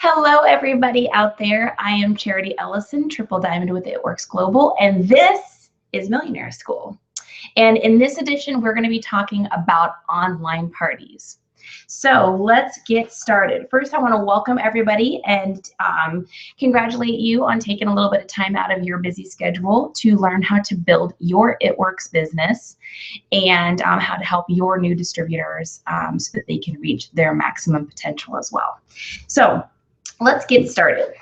Hello, everybody out there. I am Charity Ellison, Triple Diamond with It Works Global, and this is Millionaire School. And in this edition, we're going to be talking about online parties. So let's get started. First, I want to welcome everybody and congratulate you on taking a little bit of time out of your busy schedule to learn how to build your It Works business and how to help your new distributors so that they can reach their maximum potential as well. So let's get started.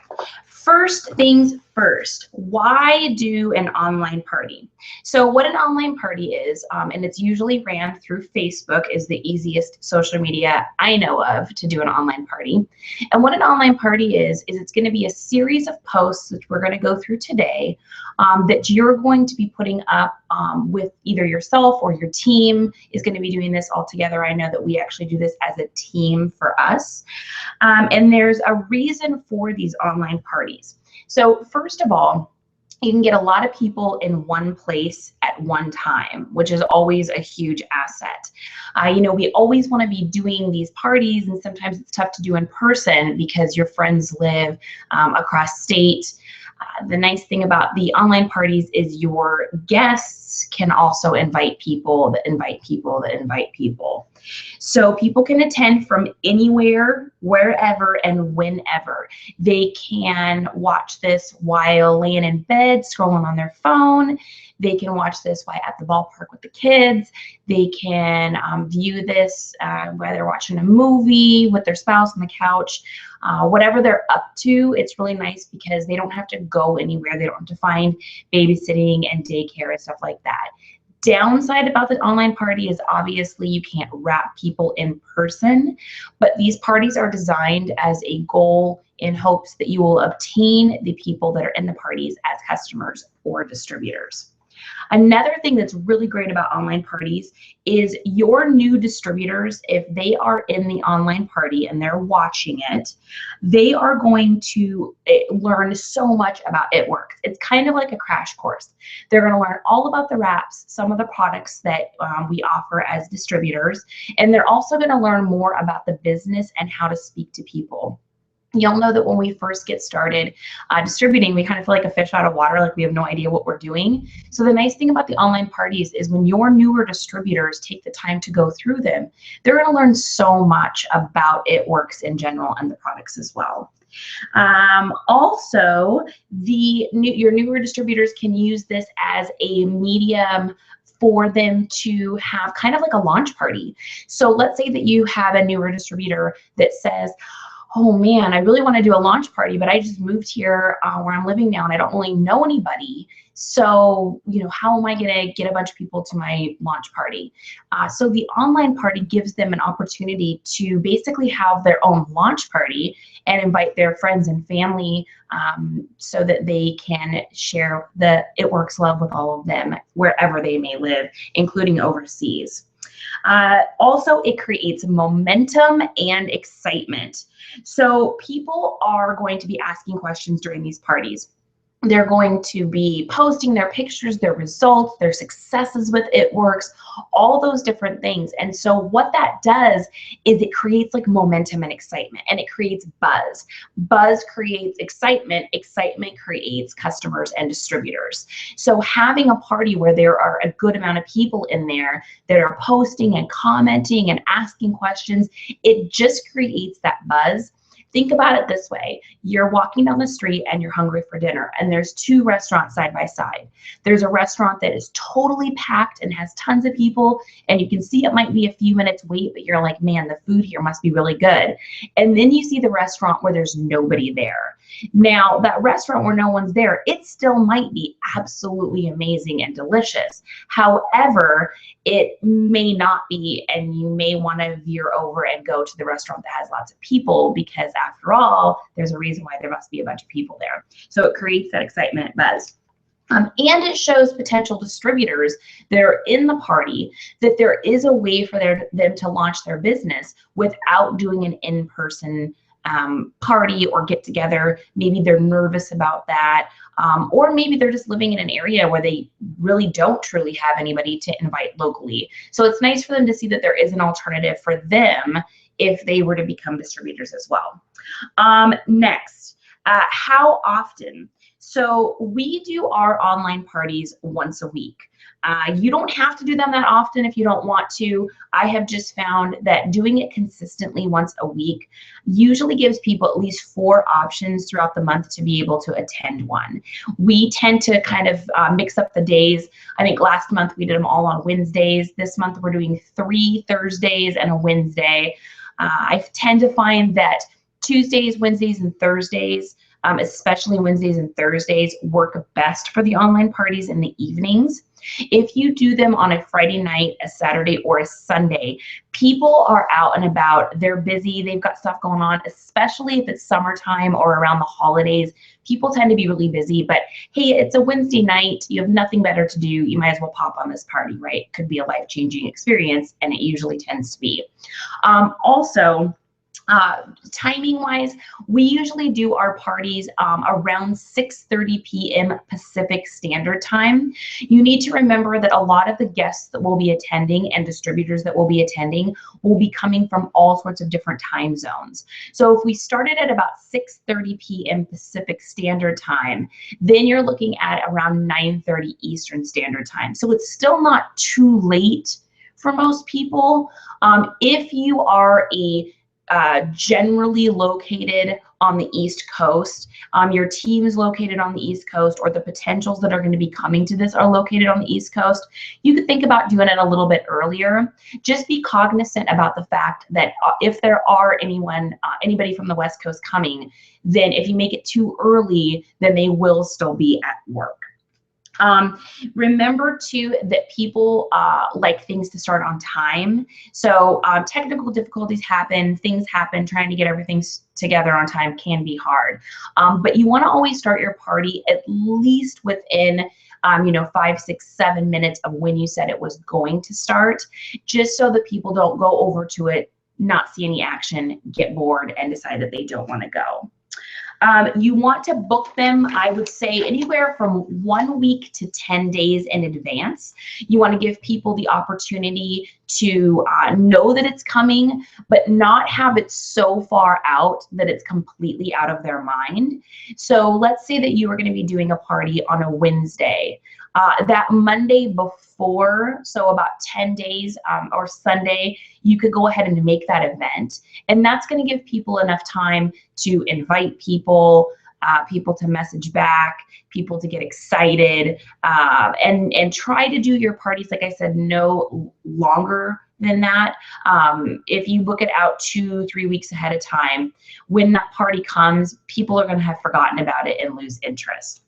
First things first, why do an online party? So what an online party is, and it's usually ran through Facebook, is the easiest social media I know of to do an online party. And what an online party is it's going to be a series of posts, which we're going to go through today, that you're going to be putting up with either yourself or your team is going to be doing this all together. I know that we actually do this as a team for us. And there's a reason for these online parties. So first of all, you can get a lot of people in one place at one time, which is always a huge asset. We always want to be doing these parties, and sometimes it's tough to do in person because your friends live across state. The nice thing about the online parties is your guests can also invite people that invite people that invite people. So people can attend from anywhere, wherever, and whenever. They can watch this while laying in bed, scrolling on their phone. They can watch this while at the ballpark with the kids. They can view this while they're watching a movie with their spouse on the couch. Whatever they're up to, it's really nice because they don't have to go anywhere. They don't have to find babysitting and daycare and stuff like that. Downside about the online party is obviously you can't wrap people in person, but these parties are designed as a goal in hopes that you will obtain the people that are in the parties as customers or distributors. Another thing that's really great about online parties is your new distributors, if they are in the online party and they're watching it, they are going to learn so much about It Works. It's kind of like a crash course. They're going to learn all about the wraps, some of the products that we offer as distributors, and they're also going to learn more about the business and how to speak to people. You'll know that when we first get started distributing, we kind of feel like a fish out of water, like we have no idea what we're doing. So the nice thing about the online parties is when your newer distributors take the time to go through them, they're going to learn so much about It Works in general and the products as well. Also, your newer distributors can use this as a medium for them to have kind of like a launch party. So let's say that you have a newer distributor that says, oh man, I really want to do a launch party, but I just moved here where I'm living now and I don't really know anybody. So, how am I going to get a bunch of people to my launch party? So the online party gives them an opportunity to basically have their own launch party and invite their friends and family so that they can share the It Works love with all of them wherever they may live, including overseas. Also, it creates momentum and excitement. So people are going to be asking questions during these parties. They're going to be posting their pictures, their results, their successes with It Works, all those different things. And so what that does is it creates like momentum and excitement, and it creates buzz. Buzz creates excitement. Excitement creates customers and distributors. So having a party where there are a good amount of people in there that are posting and commenting and asking questions, it just creates that buzz. Think about it this way. You're walking down the street and you're hungry for dinner, and there's two restaurants side by side. There's a restaurant that is totally packed and has tons of people, and you can see it might be a few minutes wait, but you're like, man, the food here must be really good. And then you see the restaurant where there's nobody there. Now, that restaurant where no one's there, it still might be absolutely amazing and delicious. However, it may not be, and you may want to veer over and go to the restaurant that has lots of people, because after all, there's a reason why there must be a bunch of people there. So it creates that excitement buzz. And it shows potential distributors that are in the party that there is a way for them to launch their business without doing an in-person party or get together. Maybe they're nervous about that, or maybe they're just living in an area where they really don't truly have anybody to invite locally. So it's nice for them to see that there is an alternative for them if they were to become distributors as well. Next, how often? So we do our online parties once a week. You don't have to do them that often if you don't want to. I have just found that doing it consistently once a week usually gives people at least 4 options throughout the month to be able to attend one. We tend to kind of mix up the days. I think last month we did them all on Wednesdays. This month we're doing 3 Thursdays and a Wednesday. I tend to find that Tuesdays, Wednesdays, and Thursdays, especially Wednesdays and Thursdays, work best for the online parties in the evenings. If you do them on a Friday night, a Saturday, or a Sunday, people are out and about. They're busy. They've got stuff going on, especially if it's summertime or around the holidays. People tend to be really busy, but hey, it's a Wednesday night. You have nothing better to do. You might as well pop on this party, right? It could be a life-changing experience, and it usually tends to be. Also, timing wise, we usually do our parties around 6:30 p.m. Pacific Standard Time. You need to remember that a lot of the guests that will be attending and distributors that will be attending will be coming from all sorts of different time zones. So if we started at about 6:30 p.m. Pacific Standard Time, then you're looking at around 9:30 Eastern Standard Time. So it's still not too late for most people. If you are a generally located on the East Coast, your team is located on the East Coast, or the potentials that are going to be coming to this are located on the East Coast, you could think about doing it a little bit earlier. Just be cognizant about the fact that if there are anybody from the West Coast coming, then if you make it too early, then they will still be at work. Remember too that people like things to start on time. So technical difficulties happen, things happen, trying to get everything together on time can be hard. But you want to always start your party at least within 5, 6, 7 minutes of when you said it was going to start, just so that people don't go over to it, not see any action, get bored, and decide that they don't want to go. You want to book them, I would say, anywhere from 1 week to 10 days in advance. You want to give people the opportunity to know that it's coming, but not have it so far out that it's completely out of their mind. So let's say that you are going to be doing a party on a Wednesday. That Monday before, so about 10 days or Sunday, you could go ahead and make that event. And that's going to give people enough time to invite people, people to message back, people to get excited, and try to do your parties, like I said, no longer than that. If you book it out 2-3 weeks ahead of time, when that party comes, people are going to have forgotten about it and lose interest.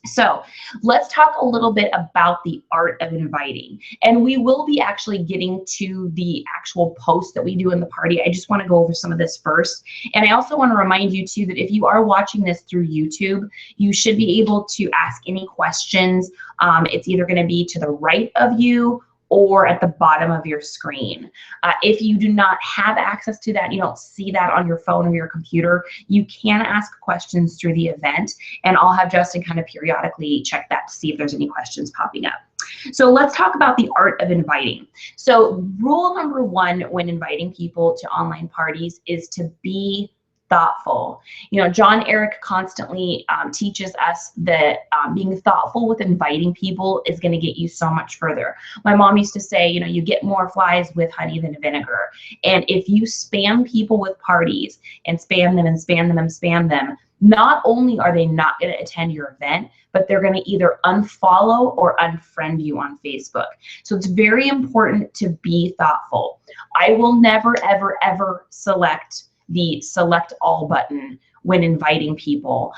So let's talk a little bit about the art of inviting. And we will be actually getting to the actual post that we do in the party. I just want to go over some of this first. And I also want to remind you too that if you are watching this through YouTube, you should be able to ask any questions. It's either going to be to the right of you or at the bottom of your screen. If you do not have access to that, you don't see that on your phone or your computer, you can ask questions through the event, and I'll have Justin kind of periodically check that to see if there's any questions popping up. So let's talk about the art of inviting. So rule number 1 when inviting people to online parties is to be thoughtful. John Eric constantly teaches us that being thoughtful with inviting people is going to get you so much further. My mom used to say, you get more flies with honey than vinegar. And if you spam people with parties and spam them and spam them and spam them, not only are they not going to attend your event, but they're going to either unfollow or unfriend you on Facebook. So it's very important to be thoughtful. I will never, ever, ever select the select all button when inviting people,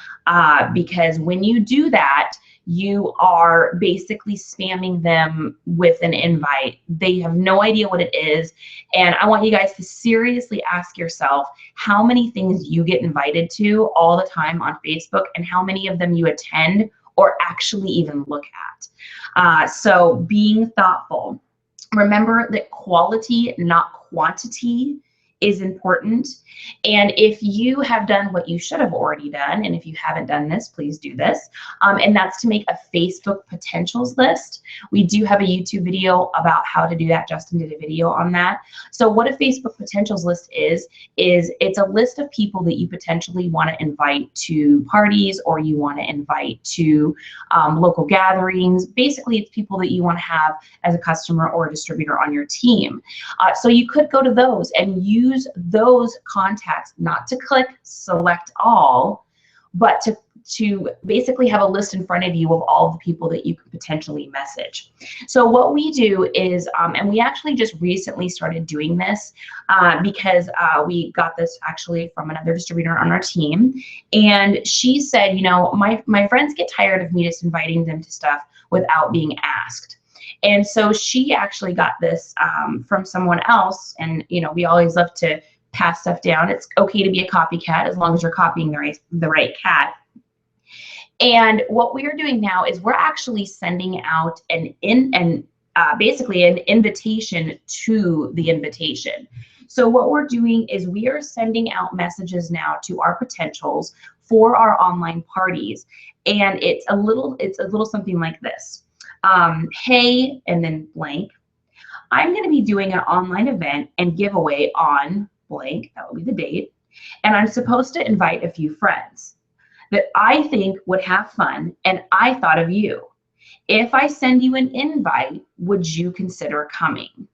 because when you do that, you are basically spamming them with an invite. They have no idea what it is. And I want you guys to seriously ask yourself how many things you get invited to all the time on Facebook and how many of them you attend or actually even look at. So being thoughtful. Remember that quality, not quantity, is important. And if you have done what you should have already done, and if you haven't done this, please do this. And that's to make a Facebook potentials list. We do have a YouTube video about how to do that. Justin did a video on that. So what a Facebook potentials list is it's a list of people that you potentially want to invite to parties, or you want to invite to local gatherings. Basically, it's people that you want to have as a customer or a distributor on your team. So you could go to those and use those contacts, not to click select all, but to basically have a list in front of you of all the people that you could potentially message. So what we do is, and we actually just recently started doing this because we got this actually from another distributor on our team, and she said, you know, my friends get tired of me just inviting them to stuff without being asked. And so she actually got this from someone else, and you know, we always love to pass stuff down. It's okay to be a copycat as long as you're copying the right cat. And what we are doing now is we're actually sending out basically an invitation to the invitation. So what we're doing is we are sending out messages now to our potentials for our online parties, and it's a little something like this. Hey, and then blank. I'm going to be doing an online event and giveaway on blank. That will be the date. And I'm supposed to invite a few friends that I think would have fun, and I thought of you. If I send you an invite, would you consider coming?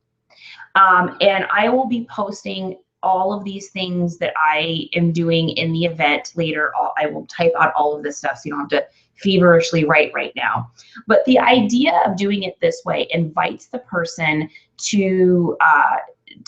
And I will be posting all of these things that I am doing in the event later. I will type out all of this stuff so you don't have to feverishly write right now. But the idea of doing it this way invites the person to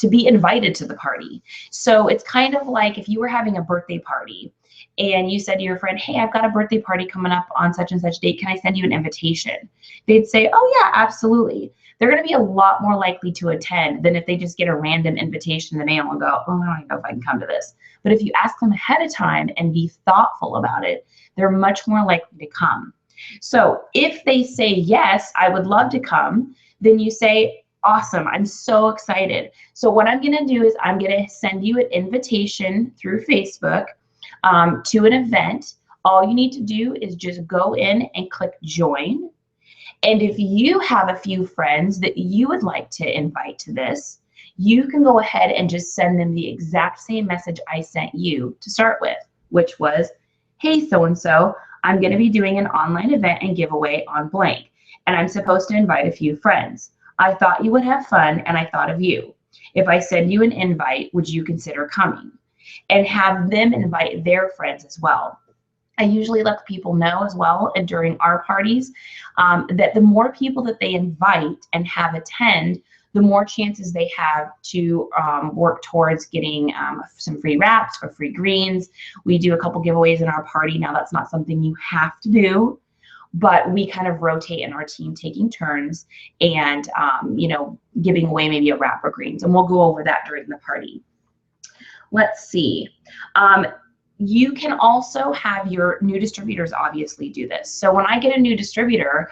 be invited to the party. So it's kind of like if you were having a birthday party and you said to your friend, hey, I've got a birthday party coming up on such and such date. Can I send you an invitation? They'd say, oh yeah, absolutely. They're going to be a lot more likely to attend than if they just get a random invitation in the mail and go, oh, I don't even know if I can come to this. But if you ask them ahead of time and be thoughtful about it, they're much more likely to come. So if they say, yes, I would love to come, then you say, awesome, I'm so excited. So what I'm going to do is I'm going to send you an invitation through Facebook to an event. All you need to do is just go in and click join. And if you have a few friends that you would like to invite to this, you can go ahead and just send them the exact same message I sent you to start with, which was, hey, so-and-so, I'm going to be doing an online event and giveaway on blank, and I'm supposed to invite a few friends. I thought you would have fun, and I thought of you. If I send you an invite, would you consider coming? And have them invite their friends as well. I usually let people know as well, and during our parties, that the more people that they invite and have attend, the more chances they have to work towards getting some free wraps or free greens. We do a couple giveaways in our party. Now, that's not something you have to do, but we kind of rotate in our team, taking turns and, you know, giving away maybe a wrap or greens. And we'll go over that during the party. Let's see. You can also have your new distributors obviously do this. So when I get a new distributor,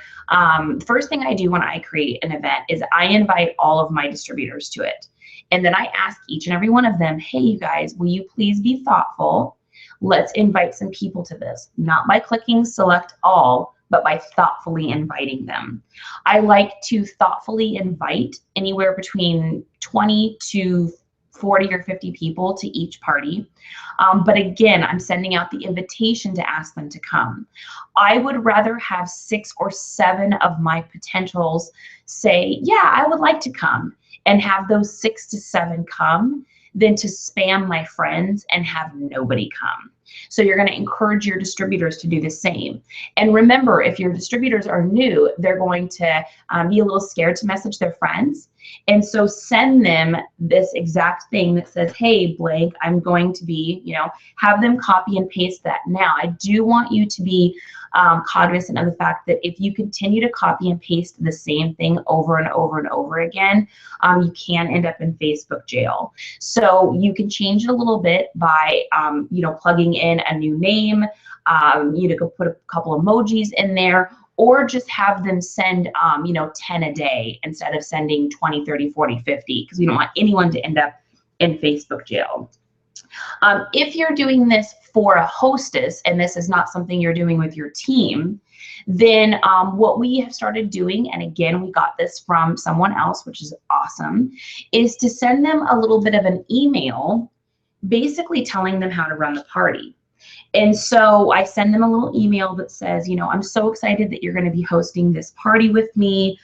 first thing I do when I create an event is I invite all of my distributors to it. And then I ask each and every one of them, hey, you guys, will you please be thoughtful? Let's invite some people to this, not by clicking select all, but by thoughtfully inviting them. I like to thoughtfully invite anywhere between 20 to 40 or 50 people to each party. But again, I'm sending out the invitation to ask them to come. I would rather have 6 or 7 of my potentials say, yeah, I would like to come, and have those 6 to 7 come than to spam my friends and have nobody come. So you're going to encourage your distributors to do the same. And remember, if your distributors are new, they're going to be a little scared to message their friends. And so send them this exact thing that says, hey, blank, I'm going to be, you know, have them copy and paste that. Now, I do want you to be cognizant of the fact that if you continue to copy and paste the same thing over and over and over again, you can end up in Facebook jail. So you can change it a little bit by, you know, plugging in a new name. You could put a couple emojis in there, or just have them send, you know, 10 a day instead of sending 20, 30, 40, 50, because we don't want anyone to end up in Facebook jail. If you're doing this for a hostess and this is not something you're doing with your team, then what we have started doing, and again, we got this from someone else, which is awesome, is to send them a little bit of an email basically telling them how to run the party. And so I send them a little email that says, you know, I'm so excited that you're going to be hosting this party with me.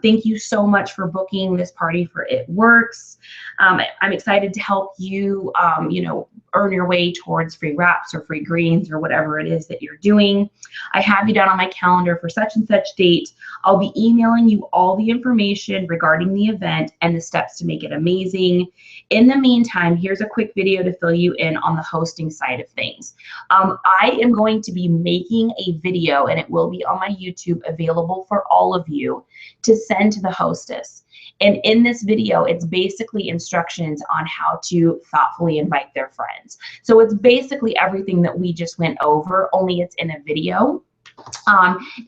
Thank you so much for booking this party for It Works. I'm excited to help you, you know, earn your way towards free wraps or free greens or whatever it is that you're doing. I have you down on my calendar for such and such date. I'll be emailing you all the information regarding the event and the steps to make it amazing. In the meantime, here's a quick video to fill you in on the hosting side of things. I am going to be making a video, and it will be on my YouTube available for all of you to send to the hostess. And in this video, it's basically instructions on how to thoughtfully invite their friends. So it's basically everything that we just went over, only it's in a video.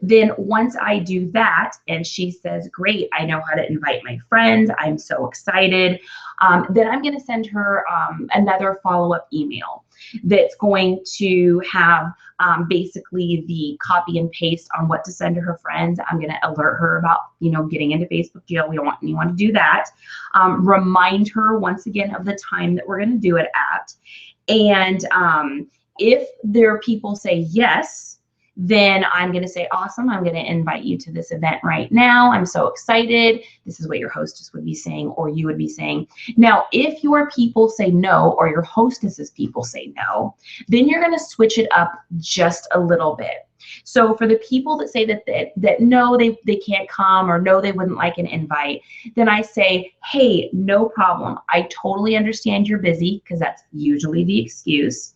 Then once I do that and she says, great, I know how to invite my friends, I'm so excited, then I'm going to send her another follow-up email that's going to have basically the copy and paste on what to send to her friends. I'm going to alert her about, you know, getting into Facebook jail. We don't want anyone to do that. Remind her once again of the time that we're going to do it at. And if their people say yes, then I'm going to say, awesome, I'm going to invite you to this event right now. I'm so excited. This is what your hostess would be saying, or you would be saying. Now, if your people say no, or your hostess's people say no, then you're going to switch it up just a little bit. So for the people that say that no, they can't come, or no, they wouldn't like an invite, then I say, hey, no problem. I totally understand you're busy, because that's usually the excuse.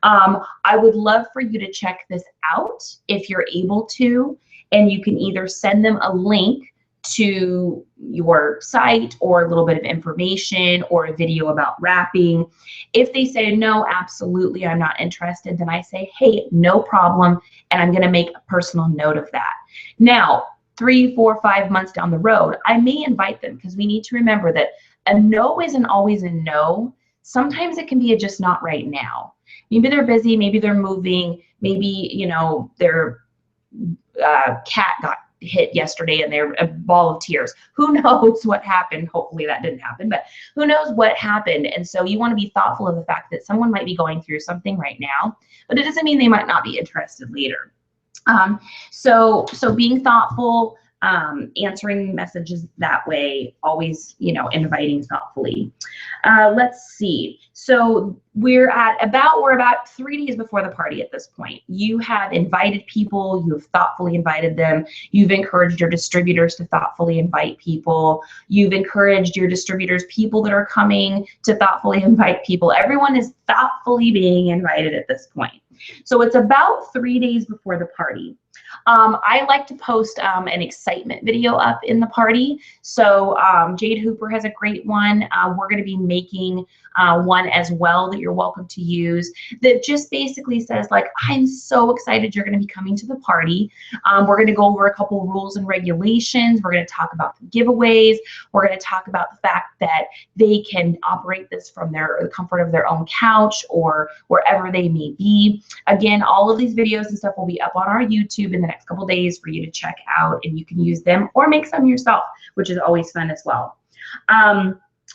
I would love for you to check this out if you're able to, and you can either send them a link to your site or a little bit of information or a video about wrapping. If they say no, absolutely, I'm not interested, then I say, hey, no problem, and I'm going to make a personal note of that. Now, 3, 4, 5 months down the road, I may invite them, because we need to remember that a no isn't always a no. Sometimes it can be a just not right now. Maybe they're busy, maybe they're moving, maybe, you know, their cat got hit yesterday and they're a ball of tears. Who knows what happened? Hopefully that didn't happen, but who knows what happened? And so you want to be thoughtful of the fact that someone might be going through something right now, but it doesn't mean they might not be interested later. So being thoughtful, answering messages that way, always, you know, inviting thoughtfully. Let's see. So we're about 3 days before the party at this point. You have invited people, you have thoughtfully invited them. You've encouraged your distributors to thoughtfully invite people. You've encouraged your distributors, people that are coming, to thoughtfully invite people. Everyone is thoughtfully being invited at this point. So it's about 3 days before the party. I like to post an excitement video up in the party. So Jade Hooper has a great one. We're going to be making one as well that you're welcome to use, that just basically says, like, I'm so excited you're going to be coming to the party. We're going to go over a couple rules and regulations. We're going to talk about the giveaways. We're going to talk about the fact that they can operate this from the comfort of their own couch or wherever they may be. Again, all of these videos and stuff will be up on our YouTube in the next couple days for you to check out, and you can use them or make some yourself, which is always fun as well.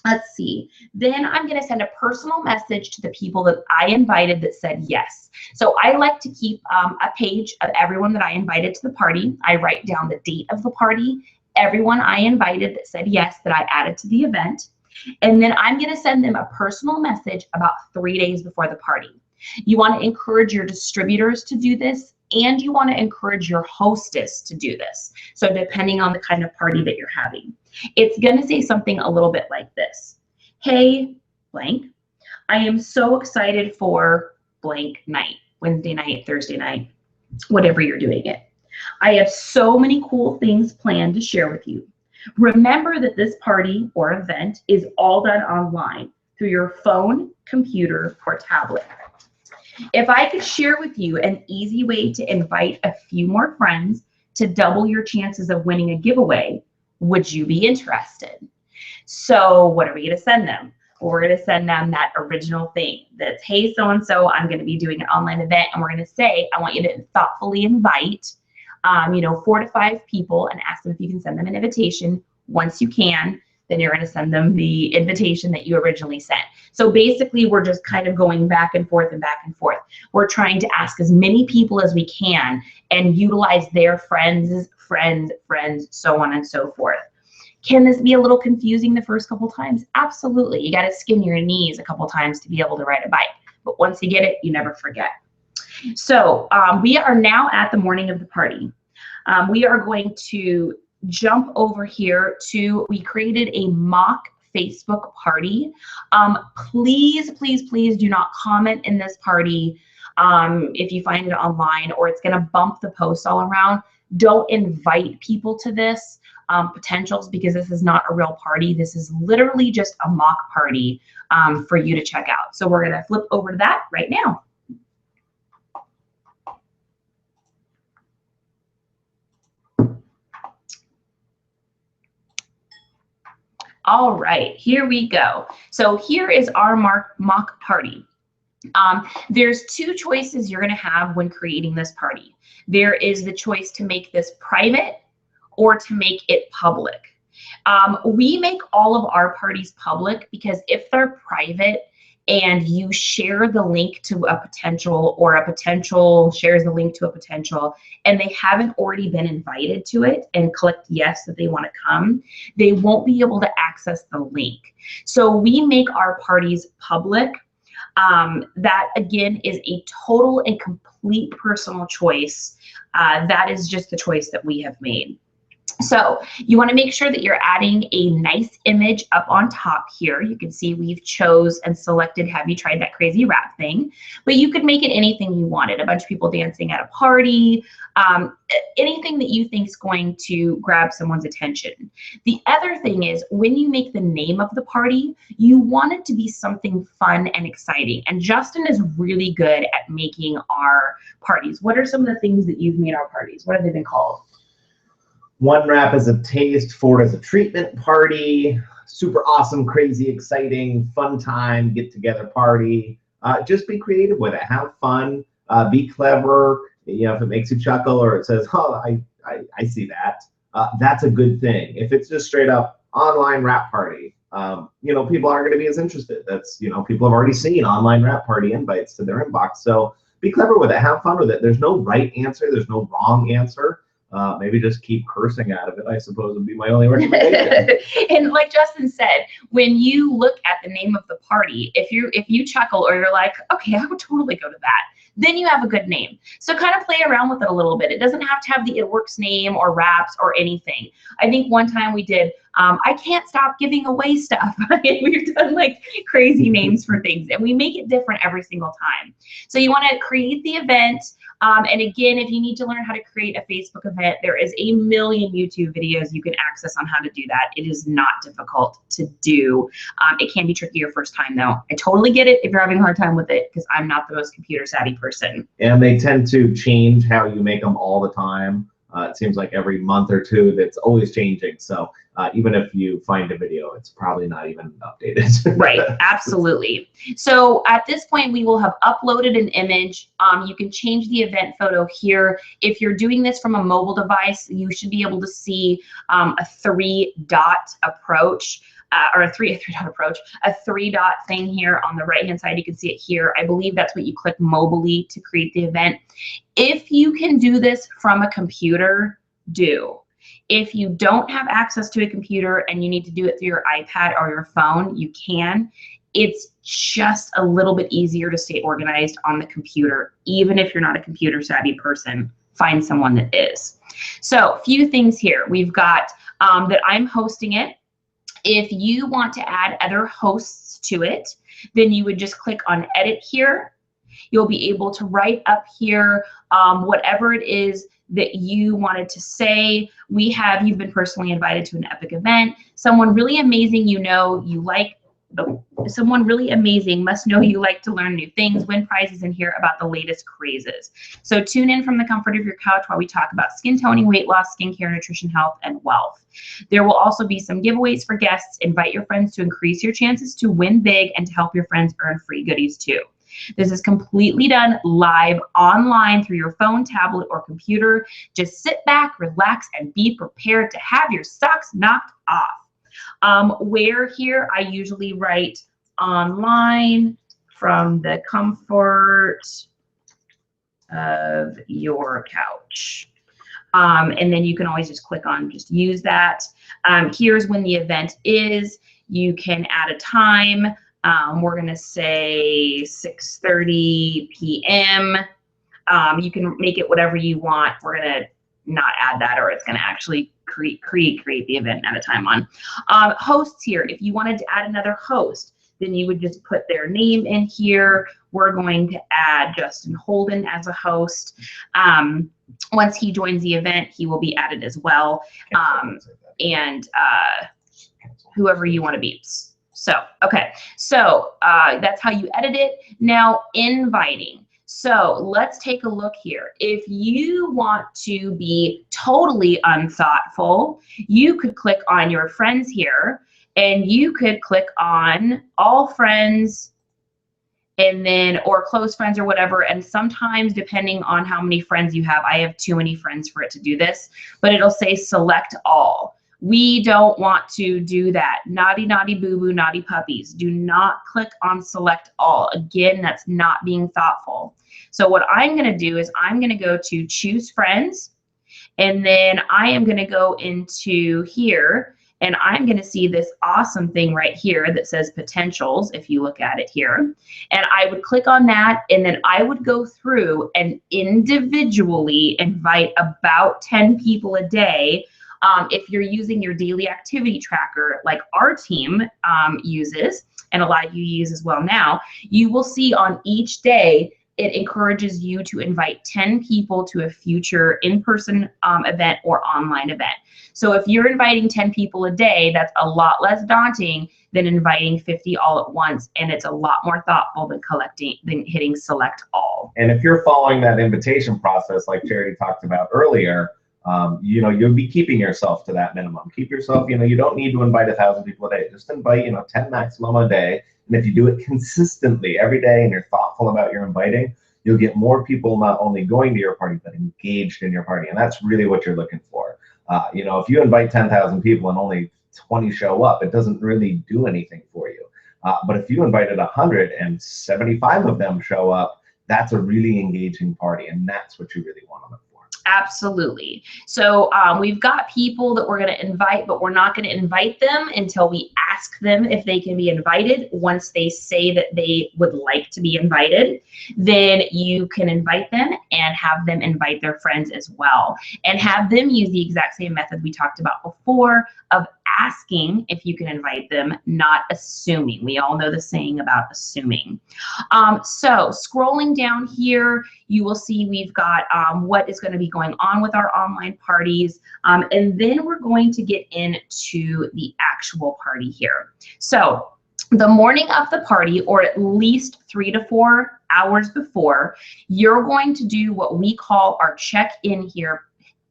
Let's see. Then I'm going to send a personal message to the people that I invited that said yes. So I like to keep a page of everyone that I invited to the party. I write down the date of the party, everyone I invited that said yes that I added to the event. And then I'm going to send them a personal message about 3 days before the party. You want to encourage your distributors to do this, and you want to encourage your hostess to do this. So depending on the kind of party that you're having, it's going to say something a little bit like this. Hey, blank, I am so excited for blank night, Wednesday night, Thursday night, whatever you're doing it. I have so many cool things planned to share with you. Remember that this party or event is all done online through your phone, computer, or tablet. If I could share with you an easy way to invite a few more friends to double your chances of winning a giveaway, would you be interested? So what are we going to send them? We're going to send them that original thing that's, hey, so-and-so, I'm going to be doing an online event, and we're going to say, I want you to thoughtfully invite, 4 to 5 people and ask them if you can send them an invitation. Once you can, then you're going to send them the invitation that you originally sent. So basically, we're just kind of going back and forth and back and forth. We're trying to ask as many people as we can and utilize their friends, so on and so forth. Can this be a little confusing the first couple times? Absolutely. You got to skin your knees a couple times to be able to ride a bike. But once you get it, you never forget. So we are now at the morning of the party. We are going to jump over here to, we created a mock Facebook party. Please, please, please do not comment in this party if you find it online, or it's going to bump the post all around. Don't invite people to this. Potentials, because this is not a real party. This is literally just a mock party for you to check out. So we're going to flip over to that right now. All right, here we go. So here is our mock party. There's 2 choices you're going to have when creating this party. There is the choice to make this private or to make it public. We make all of our parties public because if they're private and you share the link to a potential, or a potential shares the link to a potential, and they haven't already been invited to it and clicked yes that they want to come, they won't be able to access the link. So we make our parties public. That again is a total and complete personal choice. That is just the choice that we have made. So you want to make sure that you're adding a nice image up on top here. You can see we've chose and selected, have you tried that crazy rap thing? But you could make it anything you wanted. A bunch of people dancing at a party, anything that you think is going to grab someone's attention. The other thing is, when you make the name of the party, you want it to be something fun and exciting. And Justin is really good at making our parties. What are some of the things that you've made our parties? What have they been called? 1 wrap as a taste, 4 as a treatment party, super awesome, crazy, exciting, fun time, get together party. Just be creative with it, have fun, be clever. You know, if it makes you chuckle or it says, oh, I see that, that's a good thing. If it's just straight up online rap party, people aren't going to be as interested. That's, people have already seen online rap party invites to their inbox. So be clever with it, have fun with it. There's no right answer, there's no wrong answer. Maybe just keep cursing out of it, I suppose, would be my only recommendation. And like Justin said, when you look at the name of the party, if you chuckle or you're like, okay, I would totally go to that, then you have a good name. So kind of play around with it a little bit. It doesn't have to have the It Works name or raps or anything. I think one time we did, I can't stop giving away stuff. We've done like crazy names for things, and we make it different every single time. So you want to create the event. And again, if you need to learn how to create a Facebook event, there is a million YouTube videos you can access on how to do that. It is not difficult to do. It can be tricky your first time though. I totally get it if you're having a hard time with it, because I'm not the most computer savvy person. And they tend to change how you make them all the time. It seems like every month or two that's always changing. So even if you find a video, it's probably not even updated. Right, absolutely. So at this point, we will have uploaded an image. You can change the event photo here. If you're doing this from a mobile device, you should be able to see a 3-dot approach. Or a 3-dot approach, a 3-dot thing here on the right-hand side. You can see it here. I believe that's what you click mobily to create the event. If you can do this from a computer, do. If you don't have access to a computer and you need to do it through your iPad or your phone, you can. It's just a little bit easier to stay organized on the computer. Even if you're not a computer savvy person, find someone that is. So a few things here. We've got that I'm hosting it. If you want to add other hosts to it, then you would just click on edit here. You'll be able to write up here whatever it is that you wanted to say. You've been personally invited to an epic event, someone really amazing you like someone really amazing must know you like to learn new things, win prizes, and hear about the latest crazes. So tune in from the comfort of your couch while we talk about skin toning, weight loss, skincare, nutrition, health, and wealth. There will also be some giveaways for guests. Invite your friends to increase your chances to win big and to help your friends earn free goodies too. This is completely done live online through your phone, tablet, or computer. Just sit back, relax, and be prepared to have your socks knocked off. Where here, I usually write online from the comfort of your couch. And then you can always just click on just use that. Here's when the event is. You can add a time. We're going to say 6:30 p.m. You can make it whatever you want. We're going to not add that, or it's going to actually create the event at a time on. Hosts here, if you wanted to add another host, then you would just put their name in here. We're going to add Justin Holden as a host. Once he joins the event, he will be added as well. And whoever you want to be. So, okay. So that's how you edit it. Now, inviting. So let's take a look here. If you want to be totally unthoughtful, you could click on your friends here, and you could click on all friends, and then, or close friends or whatever. And sometimes depending on how many friends you have, I have too many friends for it to do this, but it'll say select all. We don't want to do that. Naughty, naughty, boo-boo, naughty puppies. Do not click on select all. Again, that's not being thoughtful. So what I'm going to do is I'm going to go to choose friends, and then I am going to go into here, and I'm going to see this awesome thing right here that says potentials, if you look at it here. And I would click on that, and then I would go through and individually invite about 10 people a day. If you're using your daily activity tracker like our team uses, and a lot of you use as well now, you will see on each day it encourages you to invite 10 people to a future in-person event or online event. So if you're inviting 10 people a day, that's a lot less daunting than inviting 50 all at once, and it's a lot more thoughtful than hitting select all. And if you're following that invitation process like Charity talked about earlier, you'll be keeping yourself to that minimum. Keep yourself, you don't need to invite 1,000 people a day. Just invite, 10 maximum a day. And if you do it consistently every day and you're thoughtful about your inviting, you'll get more people not only going to your party, but engaged in your party. And that's really what you're looking for. If you invite 10,000 people and only 20 show up, it doesn't really do anything for you. But if you invited 100 and 75 of them show up, that's a really engaging party. And that's what you really want to look for. Absolutely. So we've got people that we're going to invite, but we're not going to invite them until we ask them if they can be invited. Once they say that they would like to be invited, then you can invite them and have them invite their friends as well, and have them use the exact same method we talked about before of asking if you can invite them, not assuming. We all know the saying about assuming. So scrolling down here, you will see we've got what is going to be going on with our online parties. And then we're going to get into the actual party here. So the morning of the party, or at least 3 to 4 hours before, you're going to do what we call our check-in here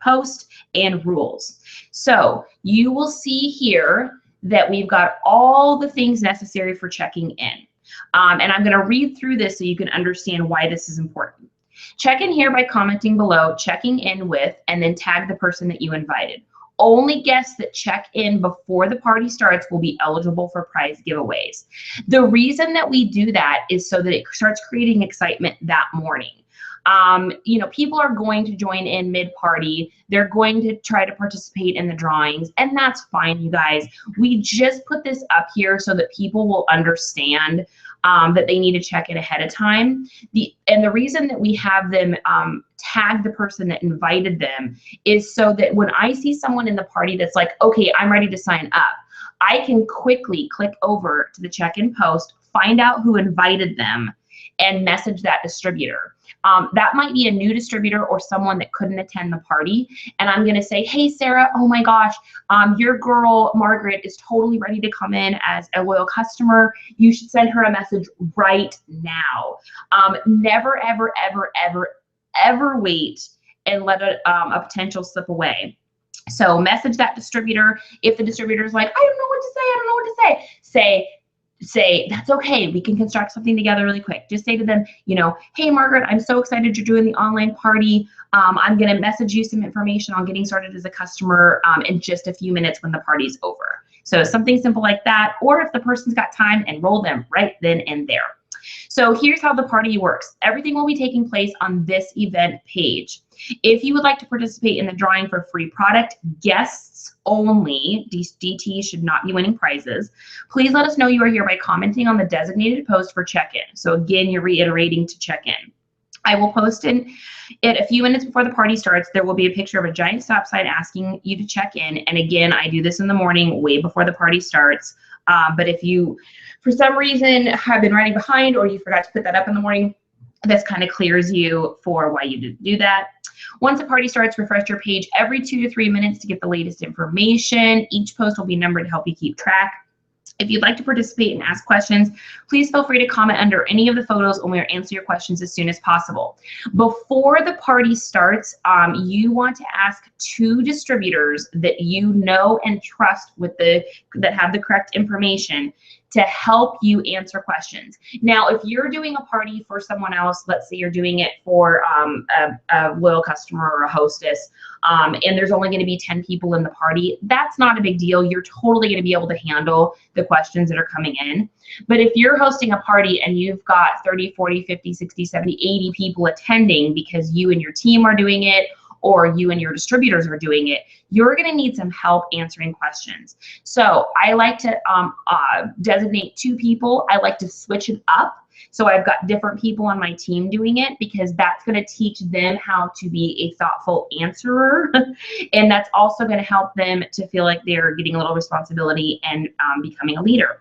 post and rules. So you will see here that we've got all the things necessary for checking in. And I'm going to read through this so you can understand why this is important. Check in here by commenting below, checking in with, and then tag the person that you invited. Only guests that check in before the party starts will be eligible for prize giveaways. The reason that we do that is so that it starts creating excitement that morning. People are going to join in mid-party. They're going to try to participate in the drawings, and that's fine, you guys. We just put this up here so that people will understand that they need to check in ahead of time. And the reason that we have them tag the person that invited them is so that when I see someone in the party that's like, okay, I'm ready to sign up, I can quickly click over to the check-in post, find out who invited them, and message that distributor. That might be a new distributor or someone that couldn't attend the party. And I'm going to say, hey, Sarah, oh my gosh, your girl, Margaret, is totally ready to come in as a loyal customer. You should send her a message right now. Never, ever, ever, ever, ever wait and let a potential slip away. So message that distributor. If the distributor is like, I don't know what to say, I don't know what to say, say, that's okay. We can construct something together really quick. Just say to them, you know, hey, Margaret, I'm so excited you're doing the online party. I'm going to message you some information on getting started as a customer in just a few minutes when the party's over. So something simple like that. Or if the person's got time, enroll them right then and there. So here's how the party works. Everything will be taking place on this event page. If you would like to participate in the drawing for free product, guests only, DT should not be winning prizes, please let us know you are here by commenting on the designated post for check-in. So again, you're reiterating to check in. I will post it a few minutes before the party starts. There will be a picture of a giant stop sign asking you to check in. And again, I do this in the morning, way before the party starts. But if you, for some reason, have been running behind or you forgot to put that up in the morning, this kind of clears you for why you didn't do that. Once the party starts, refresh your page every 2 to 3 minutes to get the latest information. Each post will be numbered to help you keep track. If you'd like to participate and ask questions, please feel free to comment under any of the photos and we'll answer your questions as soon as possible. Before the party starts, you want to ask 2 distributors that you know and trust that have the correct information to help you answer questions. Now, if you're doing a party for someone else, let's say you're doing it for a loyal customer or a hostess, and there's only gonna be 10 people in the party, that's not a big deal. You're totally gonna be able to handle the questions that are coming in. But if you're hosting a party and you've got 30, 40, 50, 60, 70, 80 people attending because you and your team are doing it, or you and your distributors are doing it, you're gonna need some help answering questions. So I like to designate 2 people. I like to switch it up. So I've got different people on my team doing it because that's gonna teach them how to be a thoughtful answerer. And that's also gonna help them to feel like they're getting a little responsibility and becoming a leader.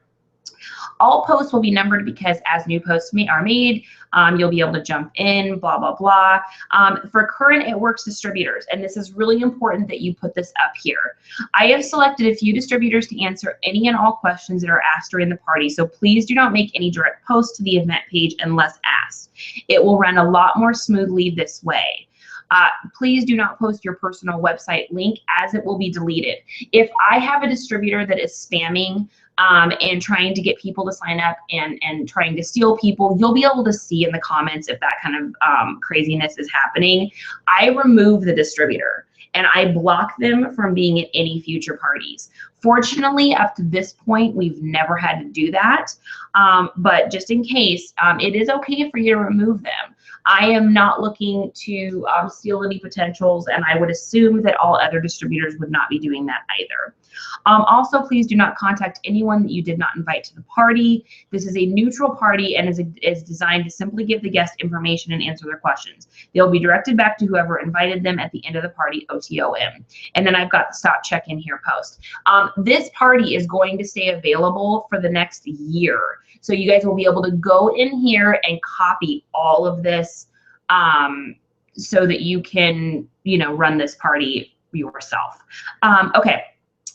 All posts will be numbered because as new posts are made, you'll be able to jump in, blah, blah, blah. For current It Works distributors, and this is really important that you put this up here. I have selected a few distributors to answer any and all questions that are asked during the party, so please do not make any direct posts to the event page unless asked. It will run a lot more smoothly this way. Please do not post your personal website link as it will be deleted. If I have a distributor that is spamming and trying to get people to sign up and trying to steal people, you'll be able to see in the comments if that kind of craziness is happening. I remove the distributor and I block them from being at any future parties. Fortunately, up to this point, we've never had to do that. But just in case, it is okay for you to remove them. I am not looking to steal any potentials, and I would assume that all other distributors would not be doing that either. Also, please do not contact anyone that you did not invite to the party. This is a neutral party and is designed to simply give the guest information and answer their questions. They'll be directed back to whoever invited them at the end of the party, OTOM. And then I've got the stop check-in here post. This party is going to stay available for the next year. So you guys will be able to go in here and copy all of this so that you can, run this party yourself. Okay.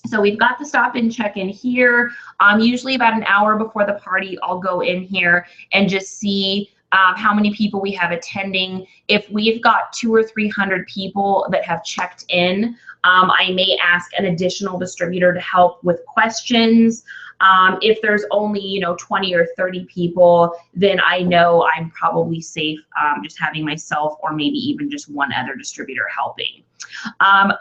So we've got the stop and check in here. Usually about an hour before the party, I'll go in here and just see how many people we have attending. If we've got 200 or 300 people that have checked in, I may ask an additional distributor to help with questions. If there's only, 20 or 30 people, then I know I'm probably safe just having myself or maybe even just one other distributor helping.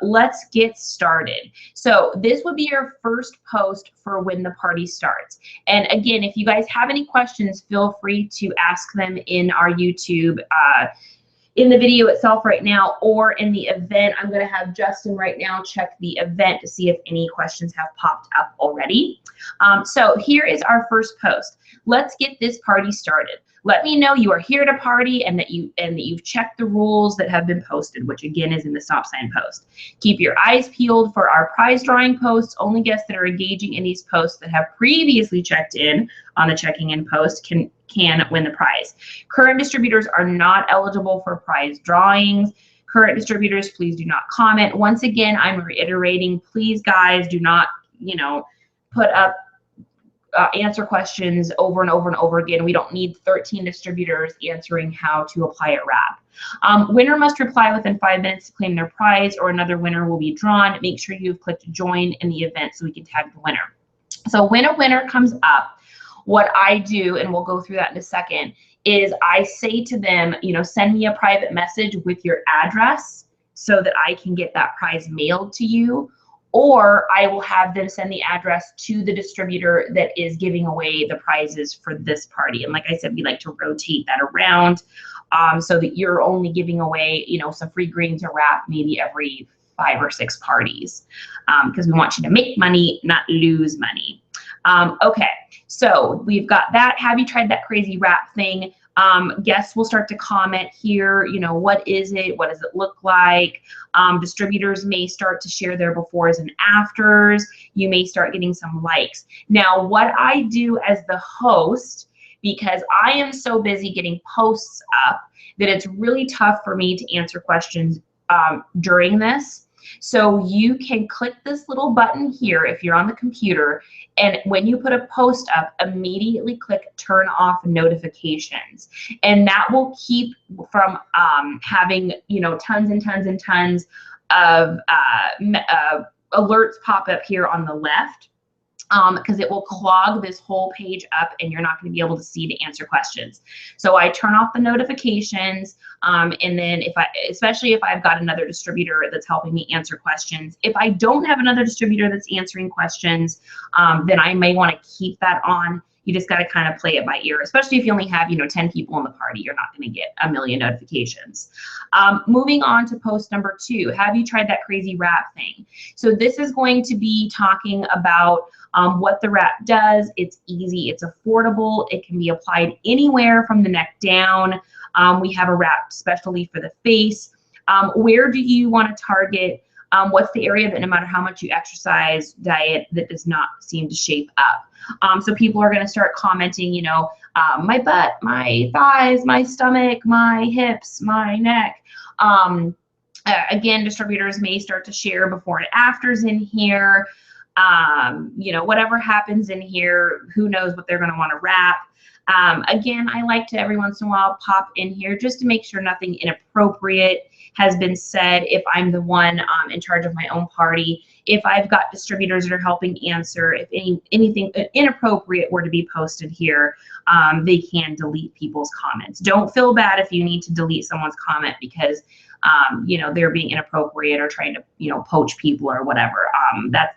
Let's get started. So this would be your first post for when the party starts. And again, if you guys have any questions, feel free to ask them in our YouTube in the video itself right now or in the event. I'm going to have Justin right now check the event to see if any questions have popped up already. So here is our first post. Let's get this party started. Let me know you are here to party and that you've checked the rules that have been posted, which again is in the stop sign post. Keep your eyes peeled for our prize drawing posts. Only guests that are engaging in these posts that have previously checked in on the checking in post can can win the prize. Current distributors are not eligible for prize drawings. Current distributors, please do not comment. Once again, I'm reiterating, please guys, do not, you know, put up answer questions over and over and over again. We don't need 13 distributors answering how to apply a wrap. Winner must reply within 5 minutes to claim their prize, or another winner will be drawn. Make sure you've clicked join in the event so we can tag the winner. So when a winner comes up, what I do, and we'll go through that in a second, is I say to them, you know, send me a private message with your address so that I can get that prize mailed to you. Or I will have them send the address to the distributor that is giving away the prizes for this party. And like I said, we like to rotate that around so that you're only giving away, you know, some free greens or wrap maybe every 5 or 6 parties, because we want you to make money, not lose money. Okay, so we've got that. Have you tried that crazy wrap thing? Guests will start to comment here, you know, what is it? What does it look like? Distributors may start to share their befores and afters. You may start getting some likes. Now, what I do as the host, because I am so busy getting posts up that it's really tough for me to answer questions during this. So you can click this little button here if you're on the computer, and when you put a post up, immediately click turn off notifications, and that will keep from having, you know, tons and tons and tons of alerts pop up here on the left. Because it will clog this whole page up and you're not going to be able to see to answer questions. So I turn off the notifications, and then especially if I've got another distributor that's helping me answer questions. If I don't have another distributor that's answering questions, then I may want to keep that on. You just got to kind of play it by ear, especially if you only have, you know, 10 people in the party. You're not going to get a million notifications. Moving on to post number 2, have you tried that crazy wrap thing? So this is going to be talking about what the wrap does. It's easy, it's affordable, it can be applied anywhere from the neck down. We have a wrap specially for the face. Where do you want to target? What's the area that no matter how much you exercise, diet, that does not seem to shape up? So people are going to start commenting, you know, my butt, my thighs, my stomach, my hips, my neck. Again, distributors may start to share before and afters in here. You know, whatever happens in here, who knows what they're going to want to wrap. Again, I like to every once in a while pop in here just to make sure nothing inappropriate has been said if I'm the one in charge of my own party. If I've got distributors that are helping answer, if anything inappropriate were to be posted here, they can delete people's comments. Don't feel bad if you need to delete someone's comment because you know, they're being inappropriate or trying to, you know, poach people or whatever.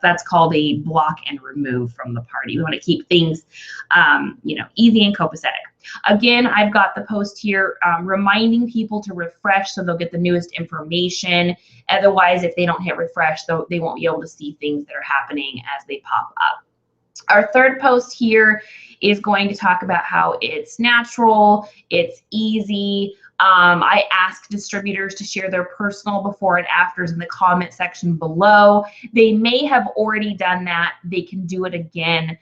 That's called a block and remove from the party. We want to keep things, you know, easy and copacetic. Again, I've got the post here reminding people to refresh so they'll get the newest information. Otherwise, if they don't hit refresh, they won't be able to see things that are happening as they pop up. Our third post here is going to talk about how it's natural, it's easy. I ask distributors to share their personal before and afters in the comment section below. They may have already done that. They can do it again.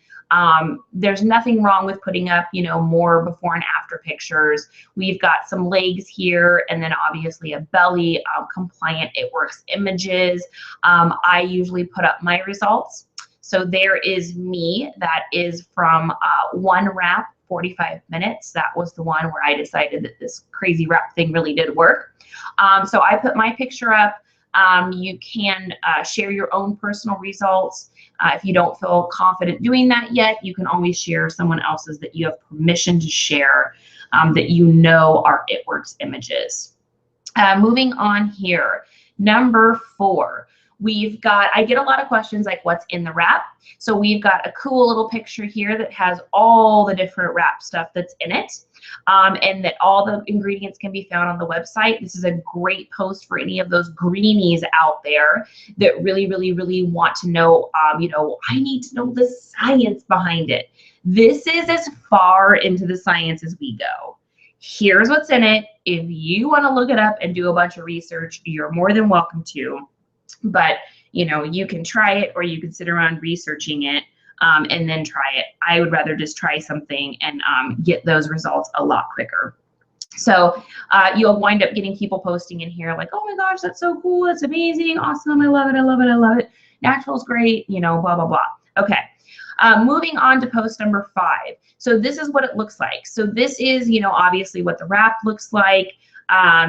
There's nothing wrong with putting up, you know, more before and after pictures. We've got some legs here and then obviously a belly, compliant It Works images. I usually put up my results. So there is me. That is from one wrap, 45 minutes. That was the one where I decided that this crazy wrap thing really did work. So I put my picture up. You can share your own personal results. If you don't feel confident doing that yet, you can always share someone else's that you have permission to share that you know are It Works images. Moving on here, number 4. We've got, I get a lot of questions like what's in the wrap. So we've got a cool little picture here that has all the different wrap stuff that's in it, and that all the ingredients can be found on the website. This is a great post for any of those greenies out there that really, really, really want to know, you know, I need to know the science behind it. This is as far into the science as we go. Here's what's in it. If you want to look it up and do a bunch of research, you're more than welcome to. But, you know, you can try it or you can sit around researching it. and then try it. I would rather just try something and get those results a lot quicker. So you'll wind up getting people posting in here like, oh my gosh, that's so cool, it's amazing, awesome, I love it, I love it, I love it. Natural's great, you know, blah, blah, blah. Okay, moving on to post number 5. So this is what it looks like. So this is, you know, obviously what the wrap looks like.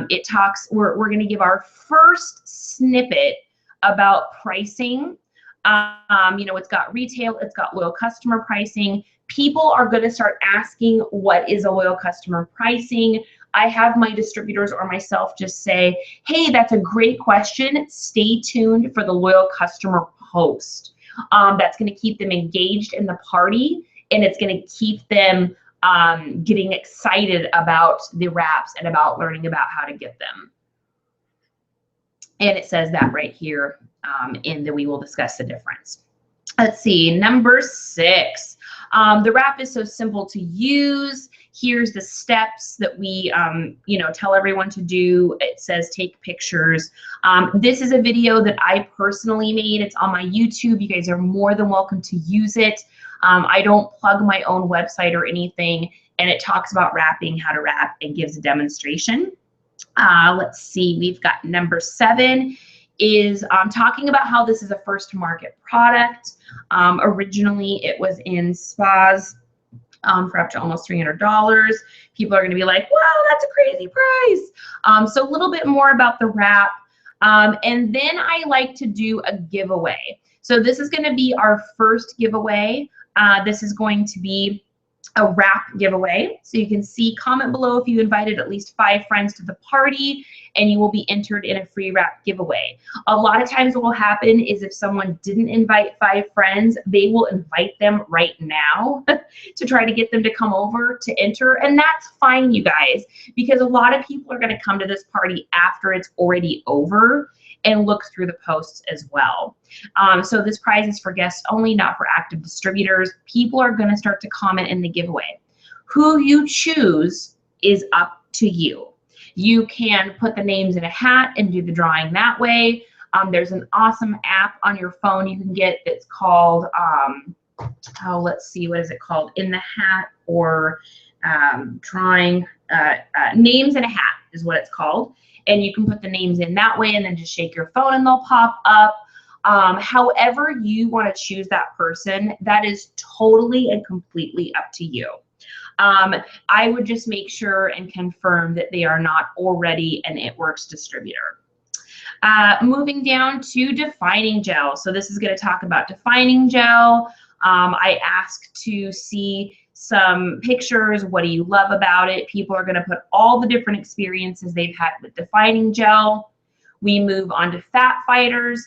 It talks, we're going to give our first snippet about pricing. You know, it's got retail, it's got loyal customer pricing. People are going to start asking, what is a loyal customer pricing? I have my distributors or myself just say, hey, that's a great question. Stay tuned for the loyal customer post. That's going to keep them engaged in the party, and it's going to keep them getting excited about the wraps and about learning about how to get them. And it says that right here in the we will discuss the difference. Let's see, number 6. The wrap is so simple to use. Here's the steps that we, you know, tell everyone to do. It says take pictures. This is a video that I personally made. It's on my YouTube. You guys are more than welcome to use it. I don't plug my own website or anything, and it talks about wrapping, how to wrap, and gives a demonstration. Let's see, we've got number 7 is talking about how this is a first to market product. Originally it was in spas for up to almost $300. People are going to be like, wow, that's a crazy price. So a little bit more about the wrap. And then I like to do a giveaway. So this is going to be our first giveaway. This is going to be a wrap giveaway. So you can see, comment below if you invited at least 5 friends to the party, and you will be entered in a free wrap giveaway. A lot of times what will happen is if someone didn't invite 5 friends, they will invite them right now to try to get them to come over to enter. And that's fine, you guys, because a lot of people are going to come to this party after it's already over and look through the posts as well. So this prize is for guests only, not for active distributors. People are going to start to comment in the giveaway. Who you choose is up to you. You can put the names in a hat and do the drawing that way. There's an awesome app on your phone you can get that's called, oh, let's see, what is it called? In the Hat, or drawing, names in a hat is what it's called. And you can put the names in that way and then just shake your phone and they'll pop up. However you want to choose that person, that is totally and completely up to you. I would just make sure and confirm that they are not already an It Works distributor. Moving down to defining gel. So this is going to talk about defining gel. I asked to see some pictures. What do you love about it? People are going to put all the different experiences they've had with defining gel. We move on to fat fighters.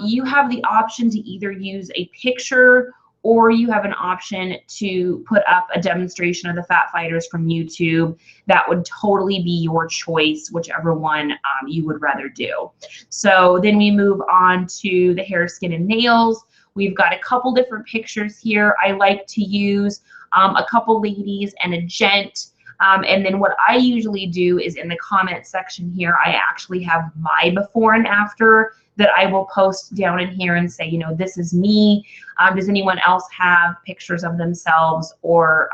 You have the option to either use a picture, or you have an option to put up a demonstration of the fat fighters from YouTube. That would totally be your choice, whichever one you would rather do. So then we move on to the hair, skin, and nails. We've got a couple different pictures here. I like to use a couple ladies and a gent. And then what I usually do is in the comment section here, I actually have my before and after that I will post down in here and say, you know, this is me. Does anyone else have pictures of themselves or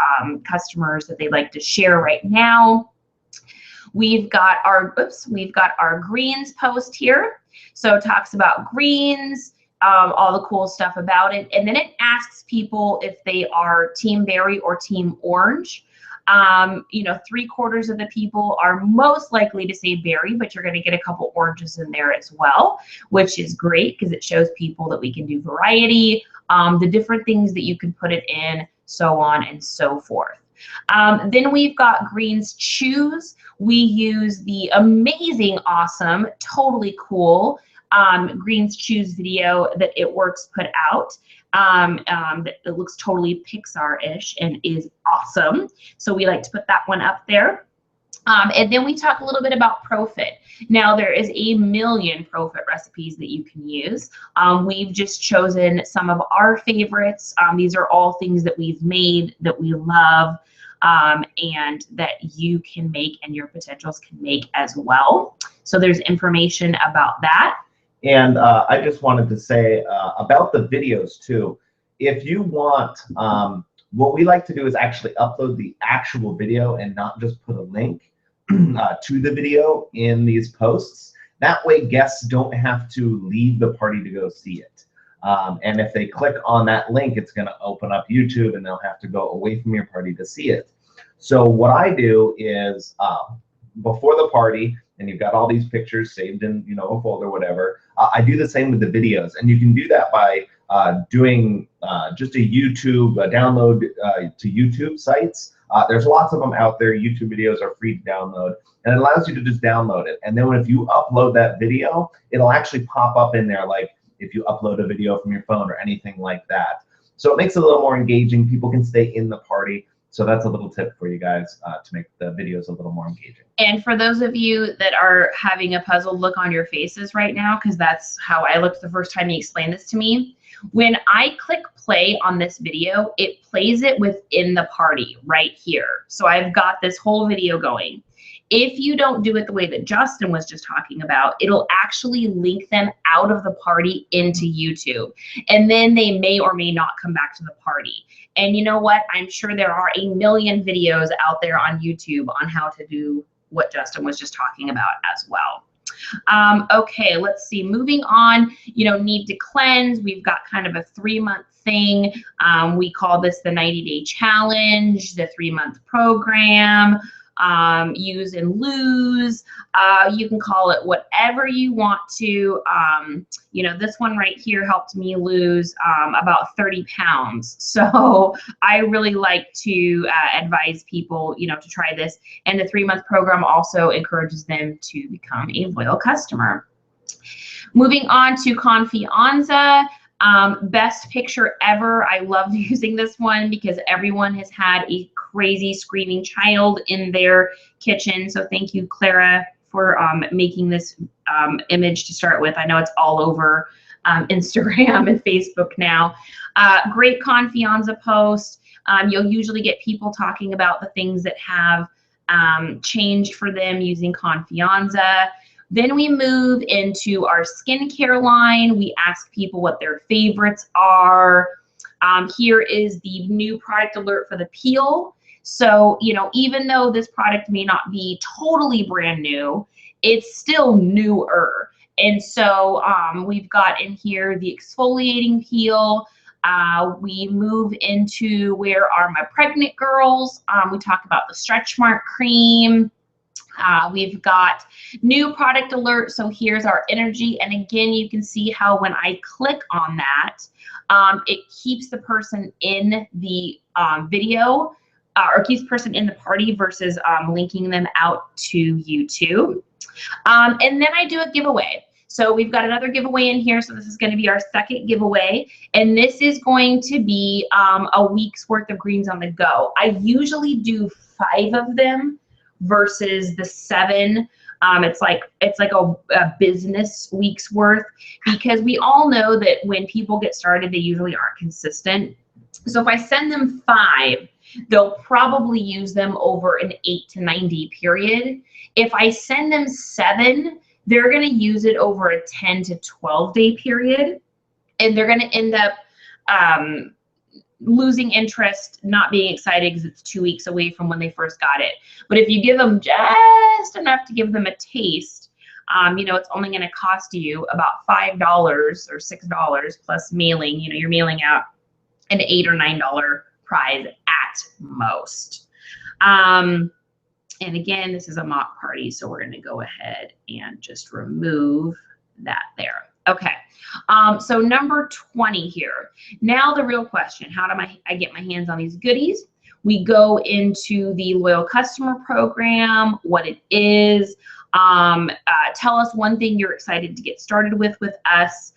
customers that they'd like to share right now? We've got our, we've got our greens post here. So it talks about greens, all the cool stuff about it. And then it asks people if they are Team Berry or Team Orange. You know, 3/4 of the people are most likely to say berry, but you're going to get a couple oranges in there as well, which is great because it shows people that we can do variety, the different things that you can put it in, so on and so forth. Then we've got greens choose. We use the amazing, awesome, totally cool greens choose video that It Works put out. It looks totally Pixar-ish and is awesome. So we like to put that one up there. And then we talk a little bit about Profit. Now there is a million Profit recipes that you can use. We've just chosen some of our favorites. These are all things that we've made that we love and that you can make and your potentials can make as well. So there's information about that. And I just wanted to say about the videos too, if you want, what we like to do is actually upload the actual video and not just put a link to the video in these posts. That way guests don't have to leave the party to go see it. And if they click on that link, it's going to open up YouTube and they'll have to go away from your party to see it. So what I do is before the party, and you've got all these pictures saved in a folder, whatever, I do the same with the videos. And you can do that by doing just a YouTube download to YouTube sites. There's lots of them out there. YouTube videos are free to download, and it allows you to just download it. And then if you upload that video, it'll actually pop up in there like if you upload a video from your phone or anything like that. So it makes it a little more engaging. People can stay in the party. So that's a little tip for you guys to make the videos a little more engaging. And for those of you that are having a puzzled look on your faces right now, because that's how I looked the first time you explained this to me, when I click play on this video, it plays it within the party right here. So I've got this whole video going. If you don't do it the way that Justin was just talking about, it'll actually link them out of the party into YouTube. And then they may or may not come back to the party. And you know what? I'm sure there are a million videos out there on YouTube on how to do what Justin was just talking about as well. Okay, let's see. Moving on, need to cleanse. We've got kind of a 3-month thing. We call this the 90-day challenge, the 3-month program. Use and lose. You can call it whatever you want to. This one right here helped me lose about 30 pounds. So I really like to advise people, to try this. And the 3-month program also encourages them to become a loyal customer. Moving on to Confianza. Best picture ever. I love using this one because everyone has had a crazy screaming child in their kitchen. So thank you, Clara, for making this image to start with. I know it's all over Instagram and Facebook now. Great Confianza post. You'll usually get people talking about the things that have changed for them using Confianza. Then we move into our skincare line. We ask people what their favorites are. Here is the new product alert for the peel. So, even though this product may not be totally brand new, it's still newer. And so we've got in here the exfoliating peel. We move into where are my pregnant girls. We talk about the stretch mark cream. We've got new product alert. So here's our energy. And again, you can see how when I click on that, it keeps the person in the video or keeps the person in the party versus linking them out to YouTube. And then I do a giveaway. So we've got another giveaway in here. So this is going to be our second giveaway. And this is going to be a week's worth of greens on the go. I usually do 5 of them versus the 7. It's like a business week's worth, because we all know that when people get started, they usually aren't consistent. So if I send them 5, they'll probably use them over an 8 to 9 day period. If I send them 7, they're going to use it over a 10 to 12 day period, and they're going to end up losing interest, not being excited because it's 2 weeks away from when they first got it. But if you give them just enough to give them a taste, it's only going to cost you about $5 or $6 plus mailing. You're mailing out an $8 or $9 prize at most. And again, this is a mock party, so we're going to go ahead and just remove that there. Okay, so number 20 here. Now the real question, how do I get my hands on these goodies? We go into the loyal customer program, what it is. Tell us one thing you're excited to get started with us.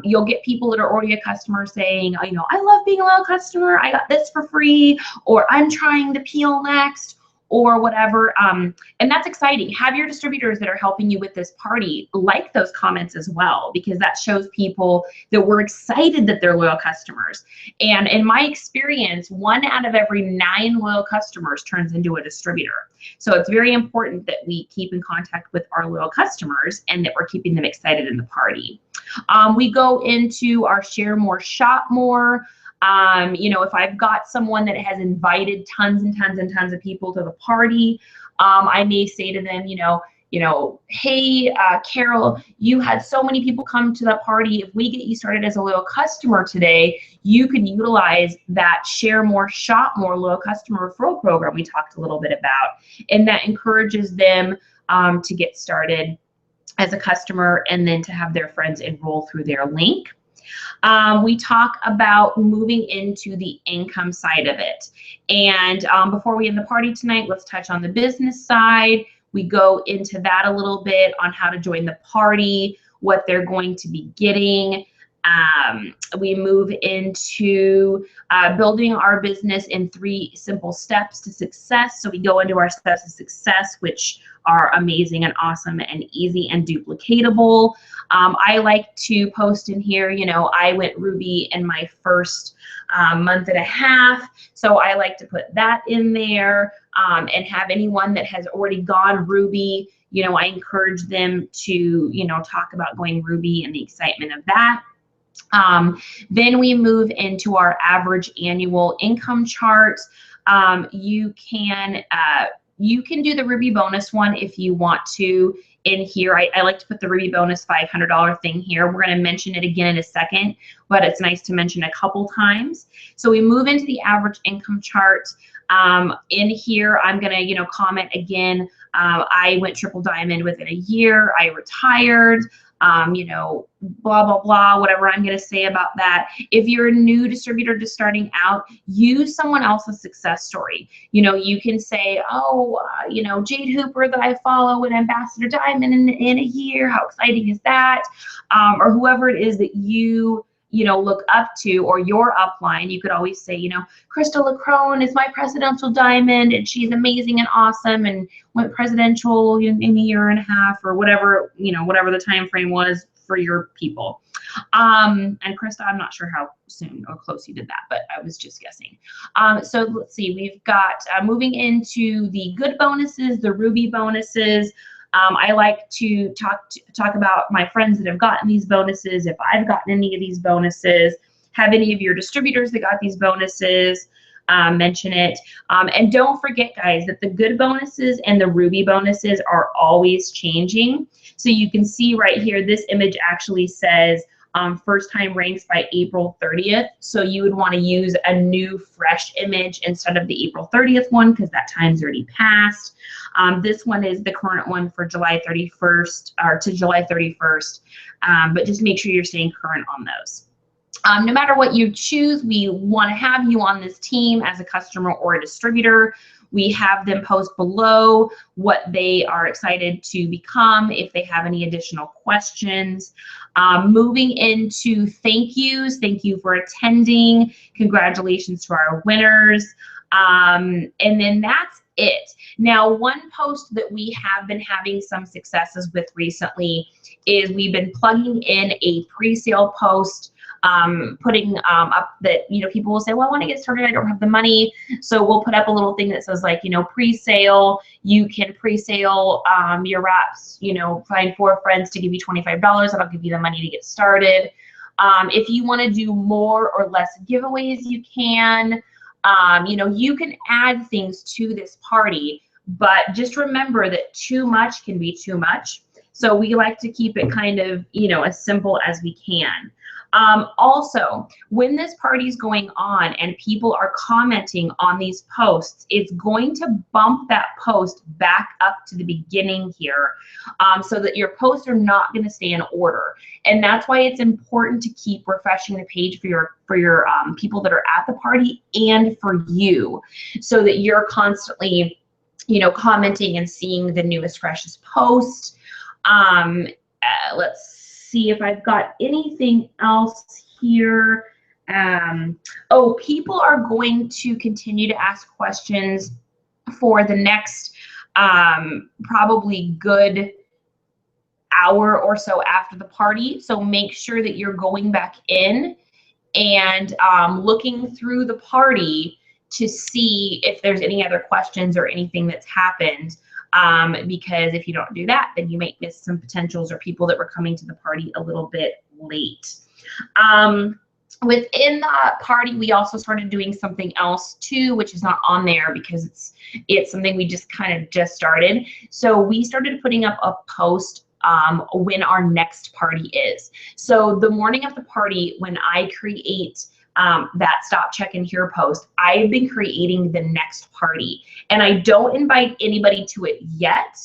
You'll get people that are already a customer saying, I love being a loyal customer. I got this for free, or I'm trying to peel next, or whatever. And that's exciting. Have your distributors that are helping you with this party like those comments as well, because that shows people that we're excited that they're loyal customers. And in my experience, 1 out of every 9 loyal customers turns into a distributor. So it's very important that we keep in contact with our loyal customers and that we're keeping them excited in the party. We go into our share more, shop more. You know, if I've got someone that has invited tons and tons and tons of people to the party, I may say to them, hey, Carol, you had so many people come to the party. If we get you started as a loyal customer today, you can utilize that share more, shop more loyal customer referral program we talked a little bit about. And that encourages them to get started as a customer and then to have their friends enroll through their link. We talk about moving into the income side of it. And before we end the party tonight, let's touch on the business side. We go into that a little bit on how to join the party, what they're going to be getting. We move into building our business in 3 simple steps to success. So we go into our steps of success, which are amazing and awesome and easy and duplicatable. I like to post in here, I went Ruby in my first month and a half. So I like to put that in there and have anyone that has already gone Ruby, I encourage them to, talk about going Ruby and the excitement of that. Then we move into our average annual income chart. You can do the Ruby bonus one if you want to. In here, I like to put the Ruby bonus $500 thing here. We're going to mention it again in a second, but it's nice to mention a couple times. So we move into the average income chart. In here, I'm going to, comment again. I went triple diamond within a year. I retired. Blah, blah, blah, whatever I'm going to say about that. If you're a new distributor just starting out, use someone else's success story. You can say, Jade Hooper that I follow at Ambassador Diamond in a year. How exciting is that? Or whoever it is that you look up to, or your upline. You could always say, Krista LaCrone is my presidential diamond and she's amazing and awesome and went presidential in a year and a half, or whatever, whatever the time frame was for your people. And Krista, I'm not sure how soon or close you did that, but I was just guessing. So let's see, we've got moving into the good bonuses, the Ruby bonuses. I like to talk about my friends that have gotten these bonuses, if I've gotten any of these bonuses, have any of your distributors that got these bonuses, mention it. And don't forget, guys, that the good bonuses and the Ruby bonuses are always changing. So you can see right here, this image actually says first time ranks by April 30th. So you would want to use a new fresh image instead of the April 30th one, because that time's already passed. This one is the current one for July 31st or to July 31st, but just make sure you're staying current on those. No matter what you choose, we want to have you on this team as a customer or a distributor. We have them post below what they are excited to become, if they have any additional questions. Moving into thank yous. Thank you for attending. Congratulations to our winners. And then that's it. Now, one post that we have been having some successes with recently is we've been plugging in a pre-sale post, putting up that, people will say, well, I want to get started, I don't have the money. So we'll put up a little thing that says, like, pre-sale, you can pre-sale your wraps, find 4 friends to give you $25, that'll give you the money to get started. If you want to do more or less giveaways, you can. You can add things to this party, but just remember that too much can be too much. So we like to keep it kind of, as simple as we can. Also, when this party is going on and people are commenting on these posts, it's going to bump that post back up to the beginning here, so that your posts are not going to stay in order. And that's why it's important to keep refreshing the page for your people that are at the party and for you, so that you're constantly, commenting and seeing the newest, freshest post. Let's see if I've got anything else here. People are going to continue to ask questions for the next probably good hour or so after the party. So make sure that you're going back in and looking through the party to see if there's any other questions or anything that's happened. Because if you don't do that, then you might miss some potentials or people that were coming to the party a little bit late. Within the party, we also started doing something else too, which is not on there because it's something we just kind of just started. So we started putting up a post when our next party is. So the morning of the party, when I create that stop, check, and hear post, I've been creating the next party, and I don't invite anybody to it yet.